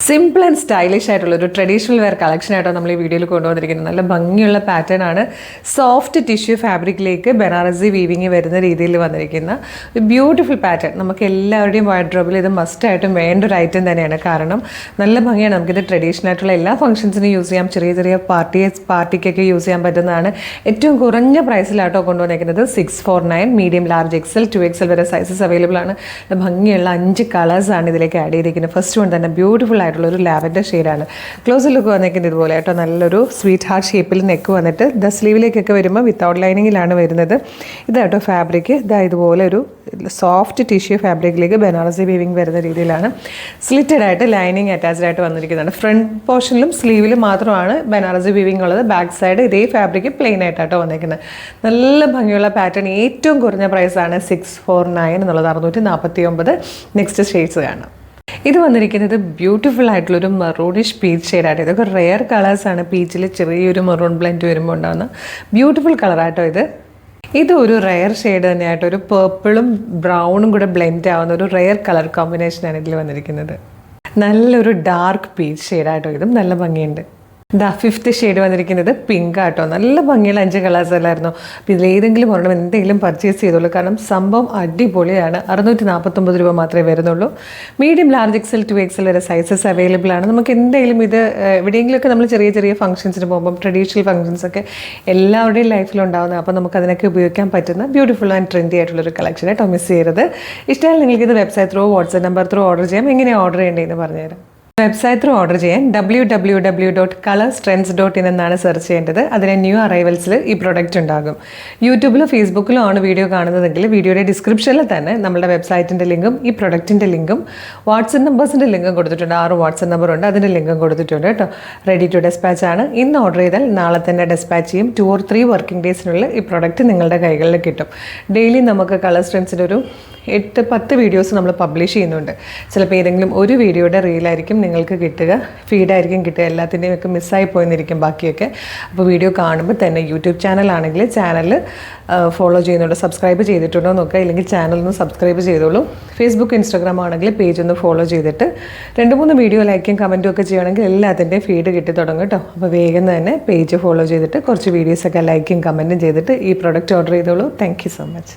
Simple and stylish ആയിട്ടുള്ള ഒരു traditional wear collection ആയിട്ടോ നമ്മൾ ഈ വീഡിയോയിൽ കൊണ്ടുവന്നിരിക്കുന്നത്. നല്ല ഭംഗിയുള്ള പാറ്റേൺ ആണ്. സോഫ്റ്റ് ടിഷ്യൂ ഫാബ്രിക്കിലേക്ക് ബനാറസി വീവിങ് വരുന്ന രീതിയിൽ വന്നിരിക്കുന്ന ഒരു ബ്യൂട്ടിഫുൾ പാറ്റേൺ. നമുക്ക് എല്ലാവരുടെയും വാർഡ്രോബിൽ ഇത് മസ്റ്റായിട്ടും വേണ്ട ഒരു ഐറ്റം തന്നെയാണ്. കാരണം നല്ല ഭംഗിയാണ്. നമുക്കിത് ട്രഡീഷണൽ ആയിട്ടുള്ള എല്ലാ ഫംഗ്ഷൻസിനും യൂസ് ചെയ്യാം. ചെറിയ ചെറിയ പാർട്ടിക്കൊക്കെ യൂസ് ചെയ്യാൻ പറ്റുന്നതാണ്. ഏറ്റവും കുറഞ്ഞ പ്രൈസിലാട്ടോ കൊണ്ടുവന്നിരിക്കുന്നത്. 649 മീഡിയം ലാർജ് XL 2XL വരെ സൈസസ് അവൈലബിൾ ആണ്. ഭംഗിയുള്ള 5 കളേഴ്സാണ് ഇതിലേക്ക് ആഡ് ചെയ്തിരിക്കുന്നത്. ഫസ്റ്റ് വൺ തന്നെ ബ്യൂട്ടിഫുൾ ആയിട്ടുള്ള ഒരു ലാവൻഡർ ഷെയ്ഡാണ്. ക്ലോസ് ലുക്ക് വന്നിരിക്കുന്നത് ഇതുപോലെ കേട്ടോ. നല്ലൊരു സ്വീറ്റ് ഹാർട്ട് ഷേപ്പിൽ നെക്ക് വന്നിട്ട് സ്ലീവിലേക്കൊക്കെ വരുമ്പോൾ വിത്തൗട്ട് ലൈനിങ്ങിലാണ് വരുന്നത്. ഇതാട്ടോ ഫാബ്രിക്. ഇതുപോലെ ഒരു സോഫ്റ്റ് ടിഷ്യൂ ഫാബ്രിക്കിലേക്ക് ബനാറസി വീവിങ് വരുന്ന രീതിയിലാണ് സ്ലിറ്റഡ് ആയിട്ട് ലൈനിങ് അറ്റാച്ച്ഡ് ആയിട്ട് വന്നിരിക്കുന്നതാണ്. ഫ്രണ്ട് പോർഷനിലും സ്ലീവിലും മാത്രമാണ് ബനാറസി വീവിങ് ഉള്ളത്. ബാക്ക് സൈഡ് ഇതേ ഫാബ്രിക് പ്ലെയിൻ ആയിട്ടാട്ടോ വന്നിരിക്കുന്നത്. നല്ല ഭംഗിയുള്ള പാറ്റേൺ. ഏറ്റവും കുറഞ്ഞ പ്രൈസാണ് 649 എന്നുള്ളത്. 649. നെക്സ്റ്റ് ഷെയ്ഡ്സ് കാണാം. ഇത് വന്നിരിക്കുന്നത് ബ്യൂട്ടിഫുൾ ആയിട്ടുള്ളൊരു മെറൂണിഷ് പീച്ച് ഷെയ്ഡായിട്ട്. ഇതൊക്കെ റെയർ കളേഴ്സാണ്. പീച്ചിൽ ചെറിയൊരു മെറൂൺ ബ്ലെൻഡ് വരുമ്പോൾ ഉണ്ടാകുന്ന ബ്യൂട്ടിഫുൾ കളറായിട്ടോ ഇത്. ഇതൊരു റെയർ ഷെയ്ഡ് തന്നെയായിട്ട് ഒരു പേർപ്പിളും ബ്രൗണും കൂടെ ബ്ലെൻഡ് ആവുന്ന ഒരു റെയർ കളർ കോമ്പിനേഷനാണ് ഇതിൽ വന്നിരിക്കുന്നത്. നല്ലൊരു ഡാർക്ക് പീച്ച് ഷെയ്ഡായിട്ടോ ഇതും നല്ല ഭംഗിയുണ്ട്. ഫിഫ്ത്ത് ഷെയ്ഡ് വന്നിരിക്കുന്നത് പിങ്ക് ആട്ടോ. നല്ല ഭംഗിയുള്ള 5 കളേഴ്സ് അല്ലായിരുന്നു. അപ്പോൾ ഇതിലേതെങ്കിലും ഒരെണ്ണം എന്തെങ്കിലും പർച്ചേസ് ചെയ്തോളൂ. കാരണം സംഭവം അടിപൊളിയാണ്. 649 രൂപ മാത്രമേ വരുന്നുള്ളൂ. മീഡിയം ലാർജ് XL 2XL വരെ സൈസസ് അവൈലബിൾ ആണ്. നമുക്ക് എന്തെങ്കിലും ഇത് എവിടെയെങ്കിലുമൊക്കെ നമ്മൾ ചെറിയ ചെറിയ ഫംഗ്ഷൻസിന് പോകുമ്പം ട്രഡീഷണൽ ഫംഗ്ഷൻസൊക്കെ എല്ലാവരുടെയും ലൈഫിലുണ്ടാകുന്നത്. അപ്പോൾ നമുക്ക് അതിനൊക്കെ ഉപയോഗിക്കാൻ പറ്റുന്ന ബ്യൂട്ടിഫുൾ ആൻഡ് ട്രെൻഡി ആയിട്ടുള്ളൊരു കളക്ഷൻ ആയിട്ടോ. മിസ് ചെയ്യരുത്. ഇഷ്ടമായാലും നിങ്ങൾക്കിത് website through WhatsApp number through order ചെയ്യാം. എങ്ങനെയാണ് ഓർഡർ ചെയ്യേണ്ടതെന്ന് പറഞ്ഞുതരാം. വെബ്സൈറ്റ് ത്രൂ ഓർഡർ ചെയ്യാൻ www.colorstrends.in എന്നാണ് സെർച്ച് ചെയ്യേണ്ടത്. അതിന് ന്യൂ അറൈവൽസിൽ ഈ പ്രൊഡക്റ്റ് ഉണ്ടാകും. യൂട്യൂബിലോ ഫേസ്ബുക്കിലോ ആണ് വീഡിയോ കാണുന്നതെങ്കിൽ വീഡിയോയുടെ ഡിസ്ക്രിപ്ഷനിൽ തന്നെ നമ്മുടെ വെബ്സൈറ്റിൻ്റെ ലിങ്കും ഈ പ്രൊഡക്റ്റിൻ്റെ ലിങ്കും വാട്സപ്പ് നമ്പേഴ്സിൻ്റെ ലിങ്കും കൊടുത്തിട്ടുണ്ട്. 6 വാട്സപ്പ് നമ്പർ ഉണ്ട്. അതിൻ്റെ ലിങ്കും കൊടുത്തിട്ടുണ്ട് കേട്ടോ. റെഡി ടു ഡെസ്പാച്ച് ആണ്. ഇന്ന് ഓർഡർ ചെയ്താൽ നാളെ തന്നെ ഡെസ്പാച്ച് ചെയ്യും. 2 or 3 വർക്കിംഗ് ഡേയ്സിനുള്ളിൽ ഈ പ്രൊഡക്റ്റ് നിങ്ങളുടെ കൈകളിൽ കിട്ടും. ഡെയിലി നമുക്ക് കളർ സ്ട്രെൻസിൻ്റെ ഒരു 8-10 വീഡിയോസ് നമ്മൾ പബ്ലിഷ് ചെയ്യുന്നുണ്ട്. ചിലപ്പോൾ ഏതെങ്കിലും ഒരു വീഡിയോയുടെ റീലായിരിക്കും നിങ്ങൾക്ക് കിട്ടുക, ഫീഡായിരിക്കും കിട്ടുക. എല്ലാത്തിൻ്റെയും ഒക്കെ മിസ്സായി പോയെന്നിരിക്കും ബാക്കിയൊക്കെ. അപ്പോൾ വീഡിയോ കാണുമ്പോൾ തന്നെ യൂട്യൂബ് ചാനലാണെങ്കിൽ ചാനൽ ഫോളോ ചെയ്യുന്നുണ്ടോ, സബ്സ്ക്രൈബ് ചെയ്തിട്ടുണ്ടോ നോക്കുക. ഇല്ലെങ്കിൽ ചാനലൊന്ന് സബ്സ്ക്രൈബ് ചെയ്തോളൂ. ഫേസ്ബുക്ക് ഇൻസ്റ്റാഗ്രാം ആണെങ്കിൽ പേജ് ഒന്ന് ഫോളോ ചെയ്തിട്ട് 2-3 വീഡിയോ ലൈക്കും കമൻറ്റും ഒക്കെ ചെയ്യുകയാണെങ്കിൽ എല്ലാത്തിൻ്റെയും ഫീഡ് കിട്ടി തുടങ്ങും കേട്ടോ. അപ്പോൾ വേഗം തന്നെ പേജ് ഫോളോ ചെയ്തിട്ട് കുറച്ച് വീഡിയോസൊക്കെ ലൈക്കും കമൻറ്റും ചെയ്തിട്ട് ഈ പ്രൊഡക്റ്റ് ഓർഡർ ചെയ്തോളൂ. Thank you so much.